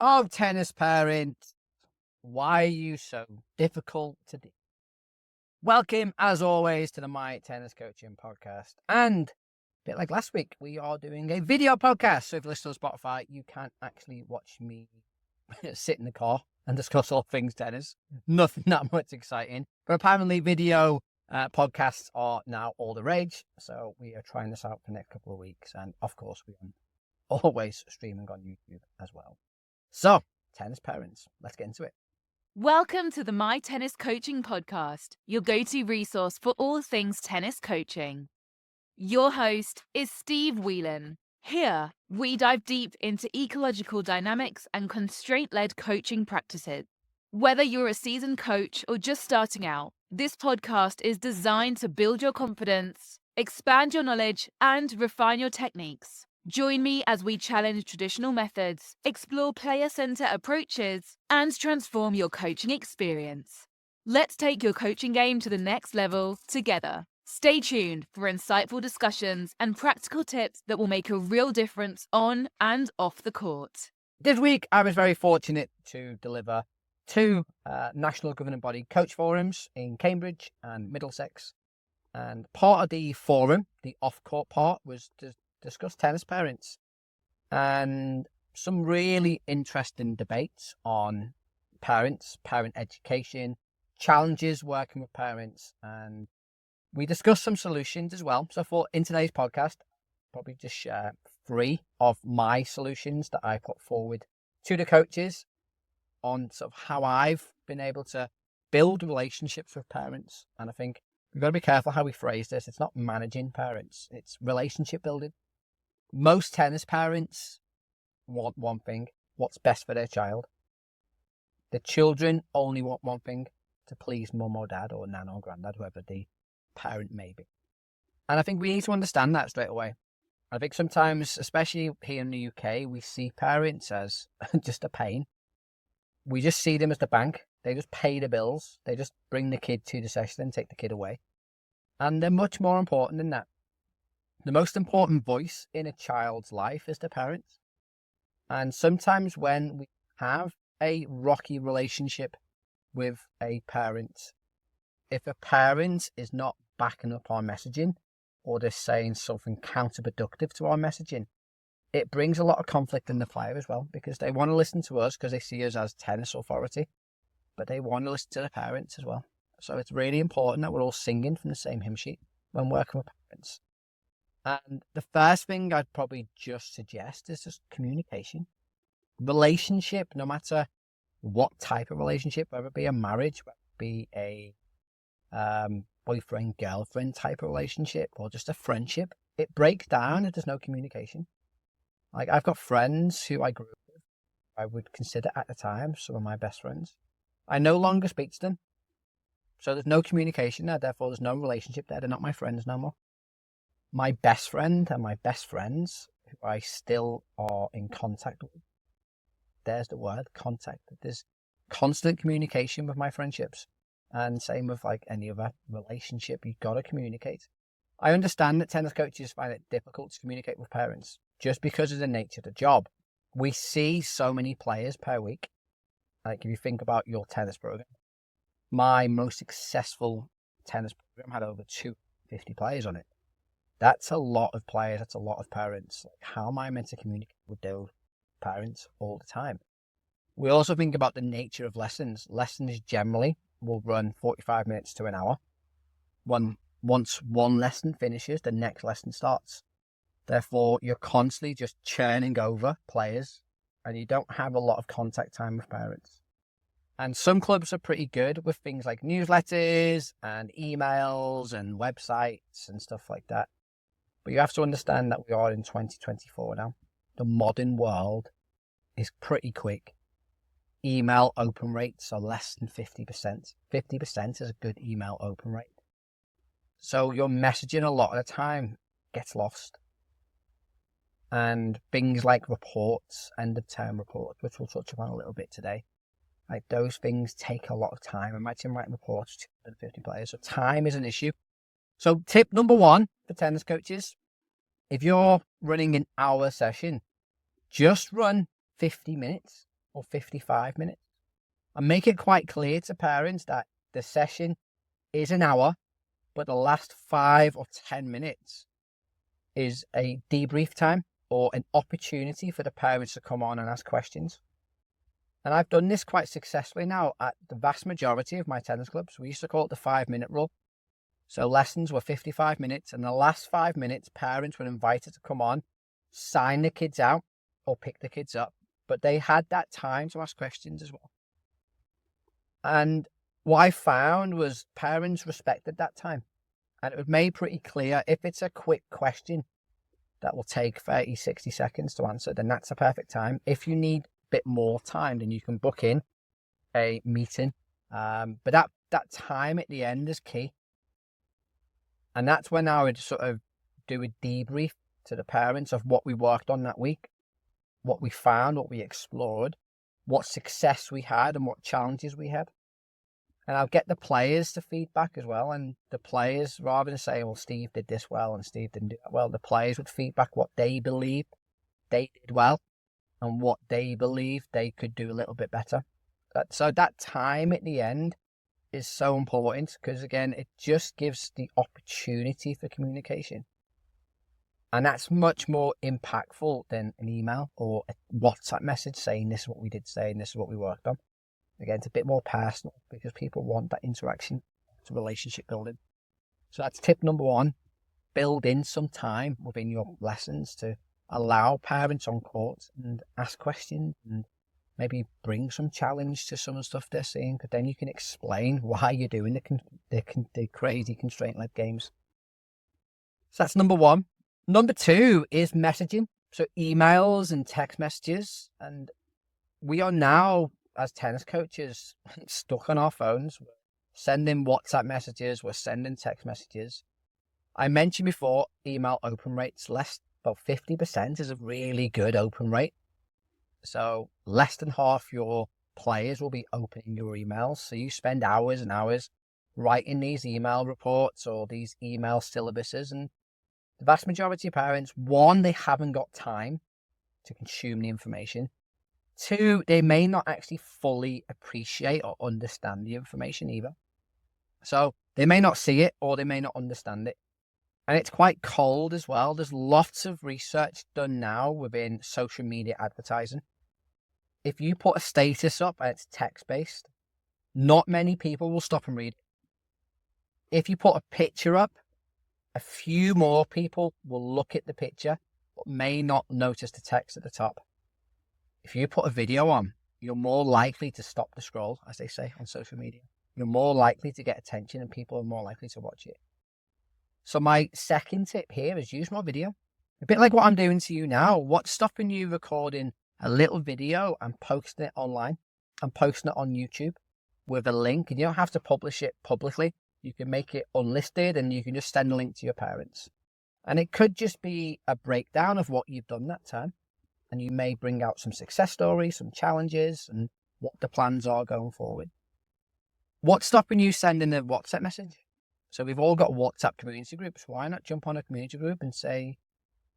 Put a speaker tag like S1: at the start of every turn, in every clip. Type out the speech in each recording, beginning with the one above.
S1: Oh, tennis parents, why are you so difficult to deal? Welcome, as always, to the My Tennis Coaching Podcast. And a bit like last week, we are doing a video podcast. So if you listen to Spotify, you can actually watch me sit in the car and discuss all things tennis. Nothing that much exciting. But apparently, video podcasts are now all the rage. So we are trying this out for the next couple of weeks. And of course, we are always streaming on YouTube as well. So, tennis parents, let's get into it.
S2: Welcome to the My Tennis Coaching Podcast, your go-to resource for all things tennis coaching. Your host is Steve Whelan. Here, we dive deep into ecological dynamics and constraint-led coaching practices. Whether you're a seasoned coach or just starting out, this podcast is designed to build your confidence, expand your knowledge, and refine your techniques. Join me as we challenge traditional methods, explore player-centered approaches, and transform your coaching experience. Let's take your coaching game to the next level together. Stay tuned for insightful discussions and practical tips that will make a real difference on and off the court.
S1: This week, I was very fortunate to deliver two national governing body coach forums in Cambridge and Middlesex. And part of the forum, the off-court part, was to discuss tennis parents and some really interesting debates on parents, parent education, challenges working with parents, and we discussed some solutions as well. So for in today's podcast, probably just share 3 of my solutions that I put forward to the coaches on sort of how I've been able to build relationships with parents. And I think we've got to be careful how we phrase this. It's not managing parents, it's relationship building. Most tennis parents want one thing: what's best for their child. The children only want one thing: to please mum or dad or nan or granddad, whoever the parent may be. And I think we need to understand that straight away. I think sometimes, especially here in the UK, we see parents as just a pain. We just see them as the bank. They just pay the bills. They just bring the kid to the session and take the kid away. And they're much more important than that. The most important voice in a child's life is the parents. And sometimes when we have a rocky relationship with a parent, if a parent is not backing up our messaging or they're saying something counterproductive to our messaging, it brings a lot of conflict in the fire as well, because they want to listen to us because they see us as tennis authority, but they want to listen to the parents as well. So it's really important that we're all singing from the same hymn sheet when working with parents. And the first thing I'd probably just suggest is just communication. Relationship, no matter what type of relationship, whether it be a marriage, whether it be a boyfriend-girlfriend type of relationship or just a friendship, it breaks down if there's no communication. Like, I've got friends who I grew up with, I would consider at the time some of my best friends. I no longer speak to them. So there's no communication there, therefore there's no relationship there. They're not my friends no more. My best friend and my best friends, who I still are in contact with, there's the word, contact. There's constant communication with my friendships. And same with like any other relationship, you've got to communicate. I understand that tennis coaches find it difficult to communicate with parents just because of the nature of the job. We see so many players per week. Like, if you think about your tennis program, my most successful tennis program had over 250 players on it. That's a lot of players. That's a lot of parents. Like, how am I meant to communicate with those parents all the time? We also think about the nature of lessons. Lessons generally will run 45 minutes to an hour. Once one lesson finishes, the next lesson starts. Therefore, you're constantly just churning over players and you don't have a lot of contact time with parents. And some clubs are pretty good with things like newsletters and emails and websites and stuff like that. But you have to understand that we are in 2024 now. The modern world is pretty quick. Email open rates are less than 50%. 50% is a good email open rate. So your messaging a lot of the time gets lost. And things like reports, end of term reports, which we'll touch upon a little bit today, like those things take a lot of time. Imagine writing reports to 250 players. So time is an issue. So tip number 1 for tennis coaches: if you're running an hour session, just run 50 minutes. or 55 minutes. And make it quite clear to parents that the session is an hour, but the last 5 or 10 minutes is a debrief time or an opportunity for the parents to come on and ask questions. And I've done this quite successfully now at the vast majority of my tennis clubs. We used to call it the 5-minute rule. So lessons were 55 minutes, and the last 5 minutes, parents were invited to come on, sign the kids out or pick the kids up, but they had that time to ask questions as well. And what I found was parents respected that time. And it was made pretty clear, if it's a quick question that will take 30, 60 seconds to answer, then that's a perfect time. If you need a bit more time, then you can book in a meeting. But that time at the end is key. And that's when I would sort of do a debrief to the parents of what we worked on that week, what we found, what we explored, what success we had and what challenges we had. And I'll get the players to feedback as well. And the players, rather than saying, well, Steve did this well and Steve didn't do that well, the players would feedback what they believed they did well and what they believed they could do a little bit better. So that time at the end is so important because, again, it just gives the opportunity for communication. And that's much more impactful than an email or a WhatsApp message saying this is what we did today and this is what we worked on. Again, it's a bit more personal because people want that interaction. It's relationship building. So that's tip number 1. Build in some time within your lessons to allow parents on court and ask questions and maybe bring some challenge to some of the stuff they're seeing, because then you can explain why you're doing the crazy constraint-led games. So that's number 1. Number 2 is messaging. So emails and text messages. And we are now, as tennis coaches, stuck on our phones. We're sending WhatsApp messages. We're sending text messages. I mentioned before, email open rates. About 50% is a really good open rate. So less than half your players will be opening your emails. So you spend hours and hours writing these email reports or these email syllabuses. And the vast majority of parents, 1, they haven't got time to consume the information. 2, they may not actually fully appreciate or understand the information either. So they may not see it or they may not understand it. And it's quite cold as well. There's lots of research done now within social media advertising. If you put a status up and it's text-based, not many people will stop and read it. If you put a picture up, a few more people will look at the picture, but may not notice the text at the top. If you put a video on, you're more likely to stop the scroll, as they say on social media. You're more likely to get attention and people are more likely to watch it. So my second tip here is use more video. A bit like what I'm doing to you now. What's stopping you recording a little video and posting it online and posting it on YouTube with a link? And you don't have to publish it publicly. You can make it unlisted and you can just send a link to your parents. And it could just be a breakdown of what you've done that time. And you may bring out some success stories, some challenges, and what the plans are going forward. What's stopping you sending a WhatsApp message? So we've all got WhatsApp community groups. Why not jump on a community group and say,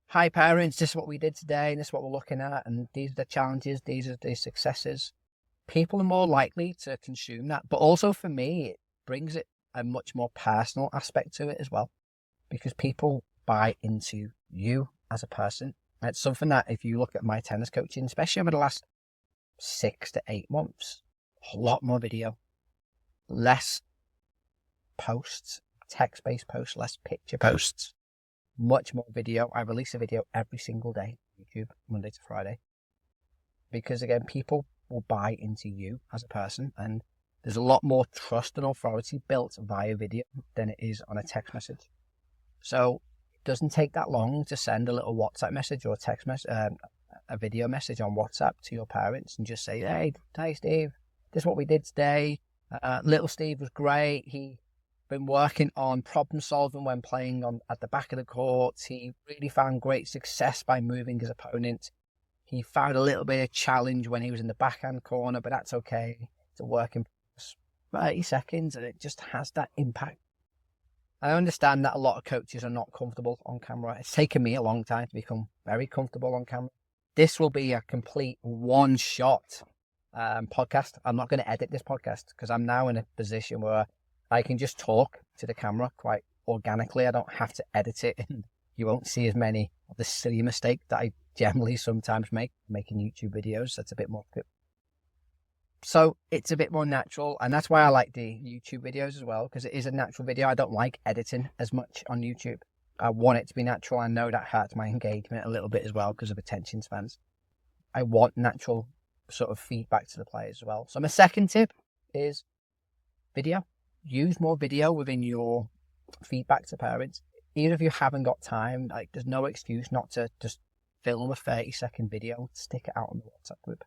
S1: hi parents, this is what we did today, and this is what we're looking at, and these are the challenges, these are the successes. People are more likely to consume that. But also for me, it brings it a much more personal aspect to it as well, because people buy into you as a person. And it's something that if you look at my tennis coaching, especially over the last 6 to 8 months, a lot more video, less posts, text-based posts, less picture posts, much more video. I release a video every single day on YouTube, Monday to Friday, because again, people will buy into you as a person, and there's a lot more trust and authority built via video than it is on a text message. So it doesn't take that long to send a little WhatsApp message or a text message, a video message on WhatsApp to your parents and just say, hey Steve, this is what we did today. Little Steve was great. He been working on problem solving when playing at the back of the court. He really found great success by moving his opponent. He found a little bit of challenge when he was in the backhand corner, but that's okay. It's a work in 30 seconds and it just has that impact. I understand that a lot of coaches are not comfortable on camera. It's taken me a long time to become very comfortable on camera. This will be a complete one shot podcast. I'm not going to edit this podcast because I'm now in a position where I can just talk to the camera quite organically. I don't have to edit it, and you won't see as many of the silly mistakes that I generally sometimes make making YouTube videos. That's a bit more. So it's a bit more natural, and that's why I like the YouTube videos as well, because it is a natural video. I don't like editing as much on YouTube. I want it to be natural. I know that hurts my engagement a little bit as well because of attention spans. I want natural sort of feedback to the players as well. So my second tip is video. Use more video within your feedback to parents. Even if you haven't got time, like there's no excuse not to just film a 30-second video, stick it out on the WhatsApp group.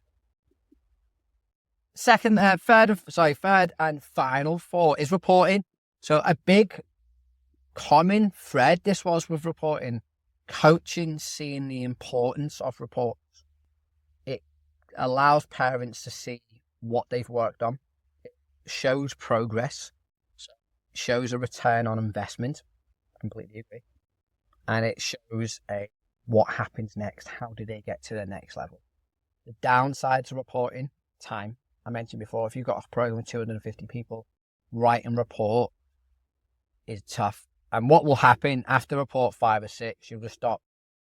S1: Third and final four is reporting. So a big common thread this was with reporting, coaching, seeing the importance of reports. It allows parents to see what they've worked on. It shows progress, shows a return on investment. I completely agree. And it shows what happens next. How do they get to the next level? The downsides of reporting, time. I mentioned before, if you've got a program of 250 people, writing report is tough. And what will happen after report 5 or 6, you'll just stop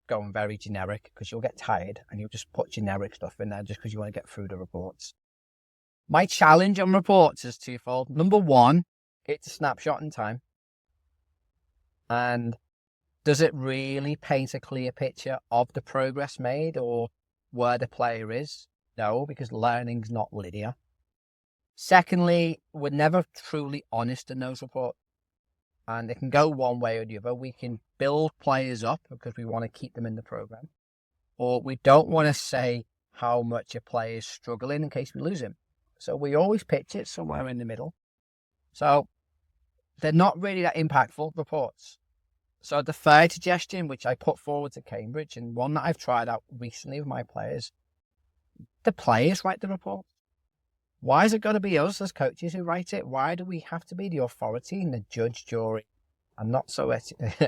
S1: going very generic because you'll get tired and you'll just put generic stuff in there just because you want to get through the reports. My challenge on reports is twofold. Number one, it's a snapshot in time. And does it really paint a clear picture of the progress made or where the player is? No, because learning's not linear. Secondly, we're never truly honest in those reports. And it can go one way or the other. We can build players up because we want to keep them in the program. Or we don't want to say how much a player is struggling in case we lose him. So we always pitch it somewhere in the middle. So they're not really that impactful reports. So the third suggestion, which I put forward to Cambridge, and one that I've tried out recently with my players, the players write the report. Why has it got to be us as coaches who write it? Why do we have to be the authority and the judge, jury, and not so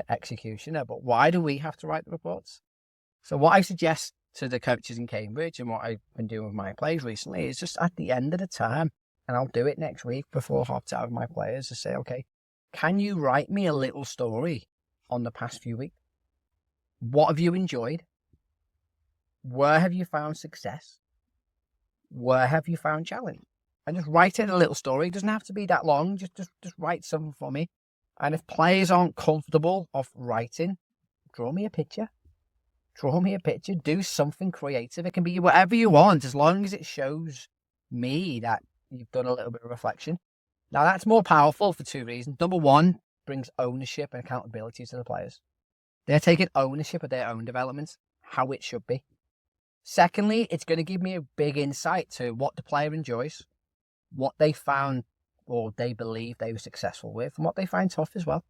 S1: executioner? But why do we have to write the reports? So what I suggest to the coaches in Cambridge and what I've been doing with my players recently is just at the end of the term, and I'll do it next week before half time with my players, to say, okay, can you write me a little story on the past few weeks? What have you enjoyed? Where have you found success? Where have you found challenge? And just write in a little story. It doesn't have to be that long. Just write something for me. And if players aren't comfortable of writing, draw me a picture. Draw me a picture. Do something creative. It can be whatever you want, as long as it shows me that you've done a little bit of reflection. Now, that's more powerful for two reasons. Number one, brings ownership and accountability to the players. They're taking ownership of their own development, how it should be. Secondly, it's going to give me a big insight to what the player enjoys, what they found or they believe they were successful with, and what they find tough as well.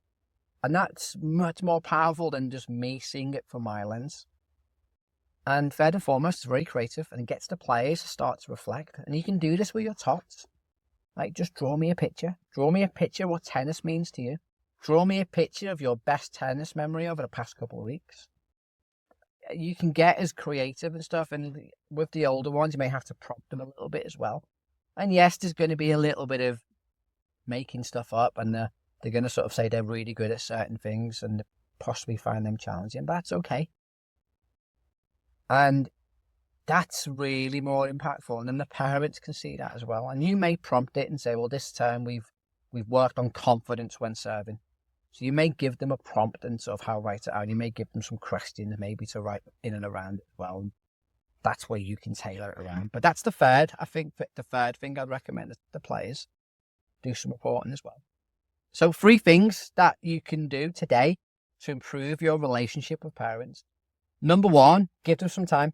S1: And that's much more powerful than just me seeing it from my lens. And third and foremost, it's very creative and it gets the players to start to reflect. And you can do this with your tots. Like, just draw me a picture. Draw me a picture of what tennis means to you. Draw me a picture of your best tennis memory over the past couple of weeks. You can get as creative and stuff, and with the older ones, you may have to prompt them a little bit as well. And yes, there's going to be a little bit of making stuff up, and they're going to sort of say they're really good at certain things and possibly find them challenging, but that's okay. And that's really more impactful, and then the parents can see that as well. And you may prompt it and say, well, this term we've worked on confidence when serving. So you may give them a prompt and sort of how to write it out. You may give them some questions maybe to write in and around it as well. And that's where you can tailor it around. But that's the third. I think the third thing I'd recommend the players do some reporting as well. So 3 things that you can do today to improve your relationship with parents. Number 1, give them some time.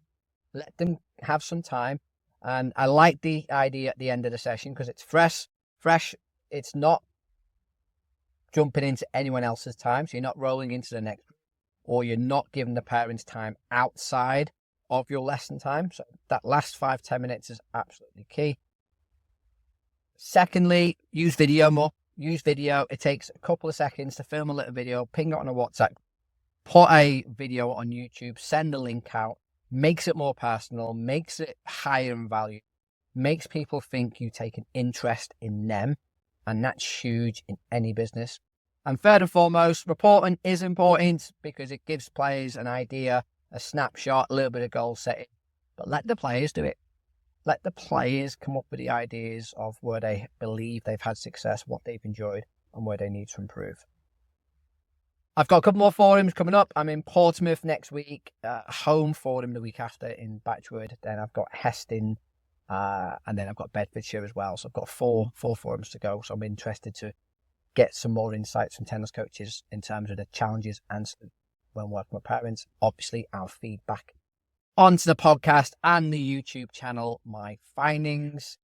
S1: Let them have some time. And I like the idea at the end of the session because it's fresh. It's not jumping into anyone else's time. So you're not rolling into the next, or you're not giving the parents time outside of your lesson time. So that last 5-10 minutes is absolutely key. Secondly, use video more. Use video. It takes a couple of seconds to film a little video, ping it on a WhatsApp, put a video on YouTube, send a link out, makes it more personal, makes it higher in value, makes people think you take an interest in them, and that's huge in any business. And third and foremost, reporting is important because it gives players an idea, a snapshot, a little bit of goal setting, but let the players do it. Let the players come up with the ideas of where they believe they've had success, what they've enjoyed, and where they need to improve. I've got a couple more forums coming up. I'm in Portsmouth next week, home forum the week after in Batchwood. Then I've got Heston, and then I've got Bedfordshire as well. So I've got four forums to go. So I'm interested to get some more insights from tennis coaches in terms of the challenges and when working with parents. Obviously, our feedback onto the podcast and the YouTube channel, my findings.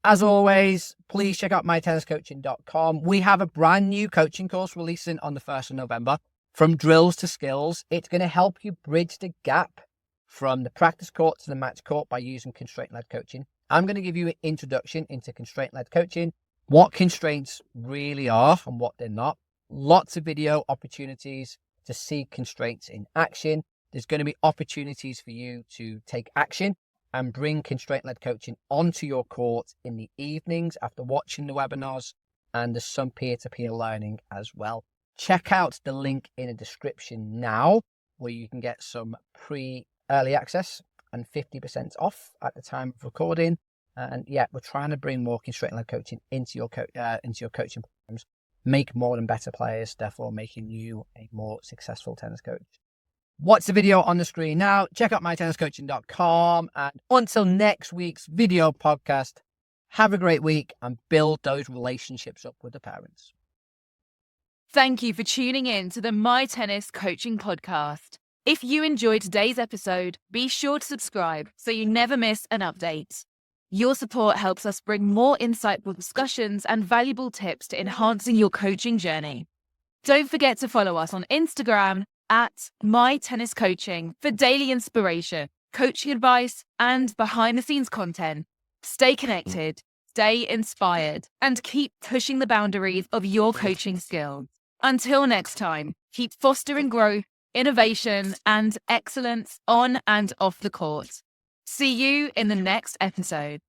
S1: As always, please check out mytenniscoaching.com. We have a brand new coaching course releasing on the 1st of November. From drills to skills, it's going to help you bridge the gap from the practice court to the match court by using constraint-led coaching. I'm going to give you an introduction into constraint-led coaching, what constraints really are and what they're not. Lots of video opportunities to see constraints in action. There's going to be opportunities for you to take action and bring constraint-led coaching onto your court in the evenings after watching the webinars, and there's some peer-to-peer learning as well. Check out the link in the description now where you can get some early access and 50% off at the time of recording. And yeah, we're trying to bring more constraint-led coaching into your coaching programs, make more and better players, therefore making you a more successful tennis coach. Watch the video on the screen now. Check out mytenniscoaching.com. And until next week's video podcast, have a great week and build those relationships up with the parents.
S2: Thank you for tuning in to the My Tennis Coaching Podcast. If you enjoyed today's episode, be sure to subscribe so you never miss an update. Your support helps us bring more insightful discussions and valuable tips to enhancing your coaching journey. Don't forget to follow us on Instagram at My Tennis Coaching for daily inspiration, coaching advice, and behind-the-scenes content. Stay connected, stay inspired, and keep pushing the boundaries of your coaching skills. Until next time, keep fostering growth, innovation, and excellence on and off the court. See you in the next episode.